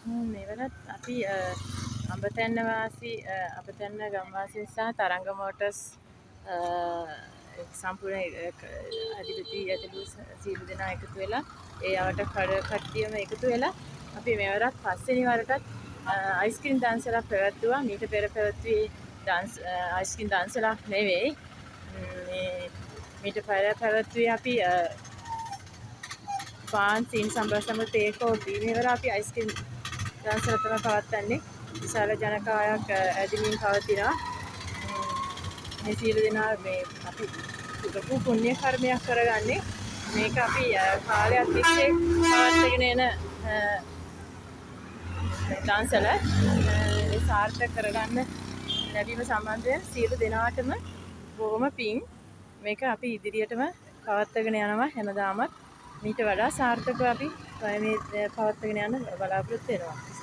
මෙවරත් අපි අඹතැන්න වාසී අඹතැන්න ගම්වාසීන් සහ තරංග මෝටර්ස් සම්පූර්ණ අධිපති ඇතුළු සියලු දෙනා එකතු වෙලා ඒ අවට කට්ටියම එකතු වෙලා අපි මෙවරත් පස්වෙනි වරටත් අයිස්ක්‍රීම් දන්සලක් පැවැත්තුවා. මීට පෙර පැවැත්වුවේ අයිස්ක්‍රීම් දන්සලක් නෙවෙයි. මීට පෙර පැවැත්වුවේ අපි පාන් සීන් සම්බර තේකෝපි මෙවර අපි අයිස්ක්‍රීම් දන්සල තමයි පවත්වන්නේ. විශාල ජනකායක් ඇදෙමින් පවතිනවා. මේ සියලු දෙනා මේ අපි ලොකු පුණ්‍ය කර්මයක් කරගන්නේ. මේක අපි කාලයක් තිස්සේ පවත්වාගෙන එන දන්සල සාර්ථක කරගන්න ලැබීම සම්බන්ධයෙන් සියලු දෙනාටම බොහොම පිං. මේක අපි ඉදිරියටම පවත්වාගෙන යනවා. හැමදාමත් මීට වඩා සාර්ථකව අපි මේ පවත්වාගෙන යන්න බලාපොරොත්තු වෙනවා.